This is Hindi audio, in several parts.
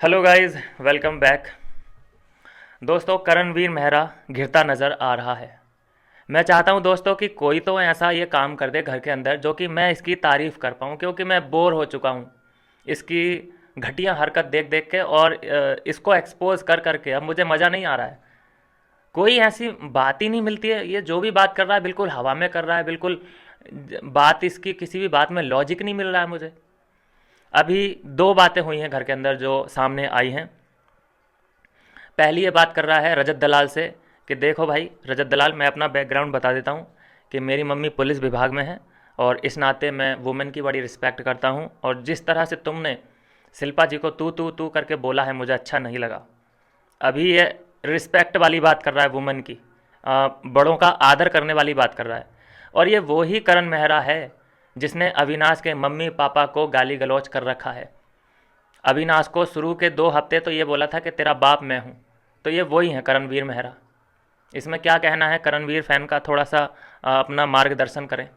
Hello guys, welcome back. दोस्तों, करणवीर मेहरा घिरता नज़र आ रहा है। मैं चाहता हूं दोस्तों कि कोई तो ऐसा ये काम कर दे घर के अंदर जो कि मैं इसकी तारीफ़ कर पाऊं, क्योंकि मैं बोर हो चुका हूं इसकी घटिया हरकत देख देख के, और इसको एक्सपोज कर करके अब मुझे मज़ा नहीं आ रहा है। कोई ऐसी बात ही नहीं मिलती है। ये जो भी बात कर रहा है बिल्कुल हवा में कर रहा है, बिल्कुल बात इसकी किसी भी बात में लॉजिक नहीं मिल रहा है मुझे। अभी दो बातें हुई हैं घर के अंदर जो सामने आई हैं। पहली ये बात कर रहा है रजत दलाल से कि देखो भाई रजत दलाल, मैं अपना बैकग्राउंड बता देता हूँ कि मेरी मम्मी पुलिस विभाग में है और इस नाते मैं वुमेन की बड़ी रिस्पेक्ट करता हूँ, और जिस तरह से तुमने शिल्पा जी को तू करके बोला है मुझे अच्छा नहीं लगा। अभी ये रिस्पेक्ट वाली बात कर रहा है, वुमेन की बड़ों का आदर करने वाली बात कर रहा है। और ये वो ही करण मेहरा है जिसने अविनाश के मम्मी पापा को गाली गलौज कर रखा है। अविनाश को शुरू के 2 हफ्ते तो ये बोला था कि तेरा बाप मैं हूँ। तो ये वही है करणवीर मेहरा। इसमें क्या कहना है करणवीर फैन का, थोड़ा सा अपना मार्गदर्शन करें।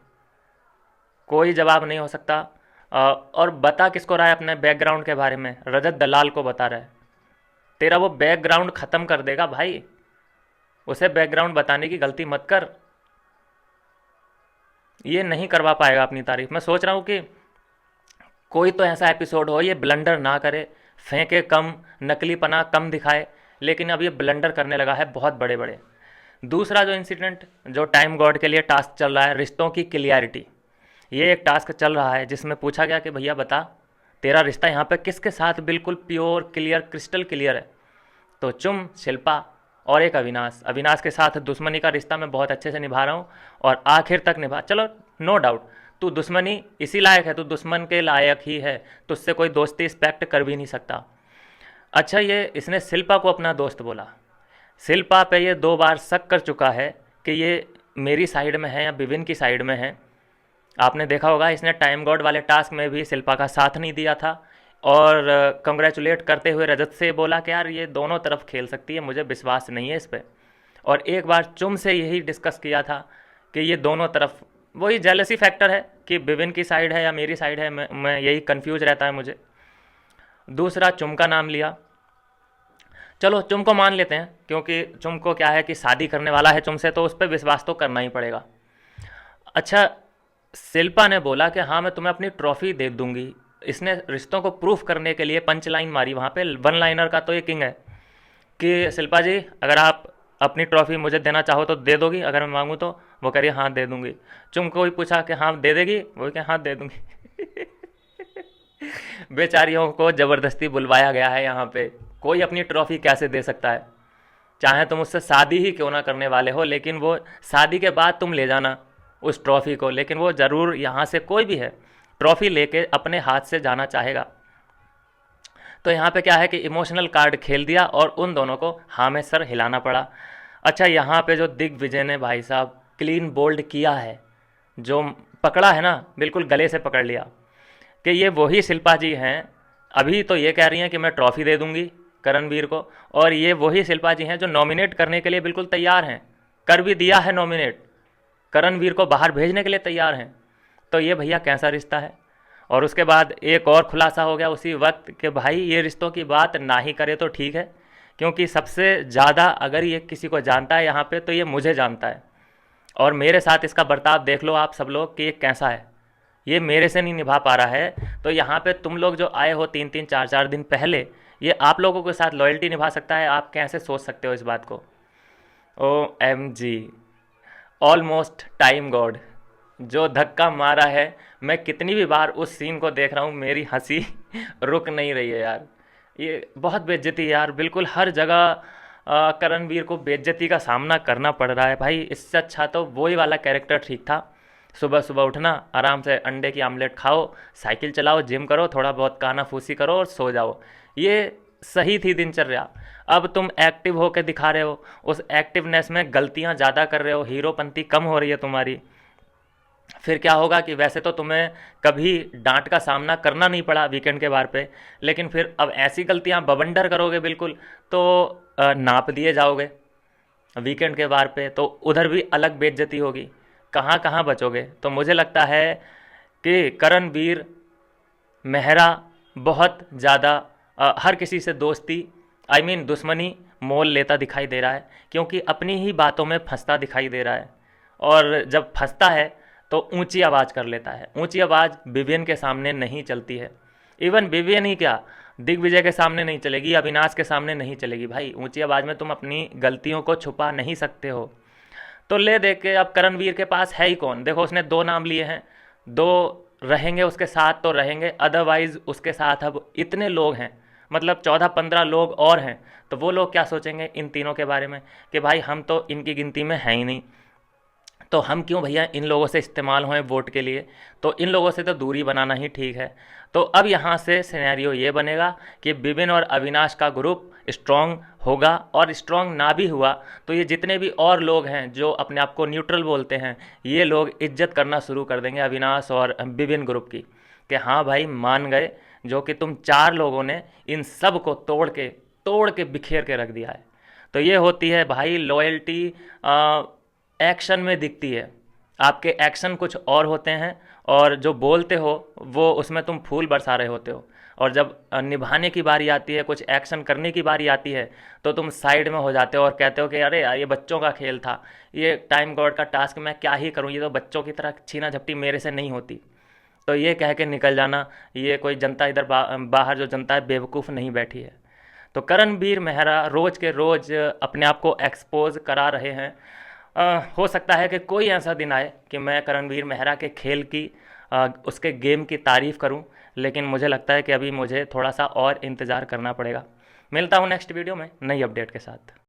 कोई जवाब नहीं हो सकता। और बता किसको रहा है अपने बैकग्राउंड के बारे में? रजत दलाल को बता रहा है। तेरा वो बैकग्राउंड ख़त्म कर देगा भाई, उसे बैकग्राउंड बताने की गलती मत कर। ये नहीं करवा पाएगा अपनी तारीफ। मैं सोच रहा हूँ कि कोई तो ऐसा एपिसोड हो ये ब्लंडर ना करे, फेंके कम, नकलीपना कम दिखाए, लेकिन अब ये ब्लंडर करने लगा है बहुत बड़े बड़े। दूसरा जो इंसिडेंट जो टाइम गॉड के लिए टास्क चल रहा है, रिश्तों की क्लियरिटी, ये एक टास्क चल रहा है जिसमें पूछा गया कि भैया बता तेरा रिश्ता यहाँ पे किसके साथ बिल्कुल प्योर क्लियर क्रिस्टल क्लियर है। तो चुम, शिल्पा और एक अविनाश। अविनाश के साथ दुश्मनी का रिश्ता मैं बहुत अच्छे से निभा रहा हूँ और आखिर तक निभा, चलो नो डाउट तू दुश्मनी इसी लायक है, तू दुश्मन के लायक ही है, तुझसे कोई दोस्ती एक्सपेक्ट कर भी नहीं सकता। अच्छा, ये इसने शिल्पा को अपना दोस्त बोला। शिल्पा पे ये 2 बार शक कर चुका है कि ये मेरी साइड में है या विविन की साइड में है। आपने देखा होगा इसने टाइम गॉड वाले टास्क में भी शिल्पा का साथ नहीं दिया था, और कंग्रेचुलेट करते हुए रजत से बोला कि यार ये दोनों तरफ खेल सकती है, मुझे विश्वास नहीं है इस पर। और एक बार चुम से यही डिस्कस किया था कि ये दोनों तरफ, वही जेलसी फैक्टर है कि विविन की साइड है या मेरी साइड है, मैं यही कंफ्यूज रहता है मुझे। दूसरा चुम का नाम लिया। चलो चुम को मान लेते हैं, क्योंकि चुम को क्या है कि शादी करने वाला है चुम से, तो उस पर विश्वास तो करना ही पड़ेगा। अच्छा, शिल्पा ने बोला कि हाँ मैं तुम्हें अपनी ट्रॉफी दे दूंगी। इसने रिश्तों को प्रूफ करने के लिए पंच लाइन मारी वहाँ पे। वन लाइनर का तो ये किंग है कि शिल्पा जी अगर आप अपनी ट्रॉफी मुझे देना चाहो तो दे दोगी, अगर मैं मांगूँ तो? वो कह रही हाँ दे दूंगी। चुम को भी पूछा कि हाँ दे देगी? वो कह हाँ दे दूंगी। बेचारियों को ज़बरदस्ती बुलवाया गया है यहाँ पे। कोई अपनी ट्रॉफी कैसे दे सकता है? चाहे तुम उससे शादी ही क्यों ना करने वाले हो, लेकिन वो शादी के बाद तुम ले जाना उस ट्रॉफी को, लेकिन वो ज़रूर यहाँ से कोई भी है ट्रॉफी लेके अपने हाथ से जाना चाहेगा। तो यहाँ पे क्या है कि इमोशनल कार्ड खेल दिया और उन दोनों को हाँ में सर हिलाना पड़ा। अच्छा, यहाँ पे जो दिग्विजय ने भाई साहब क्लीन बोल्ड किया है, जो पकड़ा है ना, बिल्कुल गले से पकड़ लिया कि ये वही शिल्पा जी हैं। अभी तो ये कह रही हैं कि मैं ट्रॉफी दे दूंगी करणवीर को, और ये वही शिल्पा जी हैं जो नॉमिनेट करने के लिए बिल्कुल तैयार हैं, कर भी दिया है नॉमिनेट, करणवीर को बाहर भेजने के लिए तैयार हैं। तो ये भैया कैसा रिश्ता है? और उसके बाद एक और खुलासा हो गया उसी वक्त कि भाई ये रिश्तों की बात ना ही करे तो ठीक है, क्योंकि सबसे ज़्यादा अगर ये किसी को जानता है यहाँ पे तो ये मुझे जानता है। और मेरे साथ इसका बर्ताव देख लो आप सब लोग कि ये कैसा है। ये मेरे से नहीं निभा पा रहा है, तो यहाँ पे तुम लोग जो आए हो 3-3 4-4 दिन पहले, ये आप लोगों के साथ लॉयल्टी निभा सकता है? आप कैसे सोच सकते हो इस बात को? OMG, ऑलमोस्ट टाइम गॉड जो धक्का मारा है। मैं कितनी भी बार उस सीन को देख रहा हूँ, मेरी हंसी रुक नहीं रही है यार। ये बहुत बेइज्जती है यार, बिल्कुल हर जगह करणवीर को बेइज्जती का सामना करना पड़ रहा है भाई। इससे अच्छा तो वही वाला कैरेक्टर ठीक था। सुबह सुबह उठना, आराम से अंडे की आमलेट खाओ, साइकिल चलाओ, जिम करो, थोड़ा बहुत काना फूसी करो और सो जाओ। ये सही थी दिनचर्या। अब तुम एक्टिव होकर दिखा रहे हो, उस एक्टिवनेस में गलतियां ज़्यादा कर रहे हो, हीरोपंती कम हो रही है तुम्हारी। फिर क्या होगा कि वैसे तो तुम्हें कभी डांट का सामना करना नहीं पड़ा वीकेंड के बार पे, लेकिन फिर अब ऐसी गलतियां बवंडर करोगे बिल्कुल, तो नाप दिए जाओगे वीकेंड के बार पे, तो उधर भी अलग बेइज्जती होगी। कहाँ कहाँ बचोगे? तो मुझे लगता है कि करणवीर मेहरा बहुत ज़्यादा हर किसी से दोस्ती दुश्मनी मोल लेता दिखाई दे रहा है, क्योंकि अपनी ही बातों में फंसता दिखाई दे रहा है। और जब फंसता है तो ऊंची आवाज़ कर लेता है। ऊंची आवाज़ विवियन के सामने नहीं चलती है। इवन विवियन ही क्या, दिग्विजय के सामने नहीं चलेगी, अविनाश के सामने नहीं चलेगी। भाई ऊंची आवाज़ में तुम अपनी गलतियों को छुपा नहीं सकते हो। तो ले देख के अब करणवीर के पास है ही कौन। देखो उसने 2 नाम लिए हैं, 2 रहेंगे उसके साथ तो रहेंगे, अदरवाइज उसके साथ अब इतने लोग हैं, मतलब 14-15 लोग और हैं। तो वो लोग क्या सोचेंगे इन तीनों के बारे में कि भाई हम तो इनकी गिनती में हैं ही नहीं, तो हम क्यों भैया इन लोगों से इस्तेमाल हों वोट के लिए। तो इन लोगों से तो दूरी बनाना ही ठीक है। तो अब यहाँ से सिनेरियो ये बनेगा कि विपिन और अविनाश का ग्रुप स्ट्रांग होगा, और स्ट्रांग ना भी हुआ तो ये जितने भी और लोग हैं जो अपने आप को न्यूट्रल बोलते हैं, ये लोग इज्जत करना शुरू कर देंगे अविनाश और विपिन ग्रुप की, कि हाँ भाई मान गए, जो कि तुम 4 लोगों ने इन सब को तोड़ के बिखेर के रख दिया है। तो ये होती है भाई लॉयल्टी, एक्शन में दिखती है। आपके एक्शन कुछ और होते हैं, और जो बोलते हो वो उसमें तुम फूल बरसा रहे होते हो, और जब निभाने की बारी आती है, कुछ एक्शन करने की बारी आती है, तो तुम साइड में हो जाते हो और कहते हो कि अरे यार ये बच्चों का खेल था, ये टाइम गॉड का टास्क, मैं क्या ही करूँ, ये तो बच्चों की तरह छीना झपटी मेरे से नहीं होती। तो ये कह के निकल जाना, ये कोई जनता इधर बाहर जो जनता है बेवकूफ़ नहीं बैठी है। तो करणवीर मेहरा रोज़ के रोज़ अपने आप को एक्सपोज करा रहे हैं। हो सकता है कि कोई ऐसा दिन आए कि मैं करणवीर मेहरा के खेल की, उसके गेम की तारीफ़ करूं, लेकिन मुझे लगता है कि अभी मुझे थोड़ा सा और इंतज़ार करना पड़ेगा। मिलता हूं नेक्स्ट वीडियो में नई अपडेट के साथ।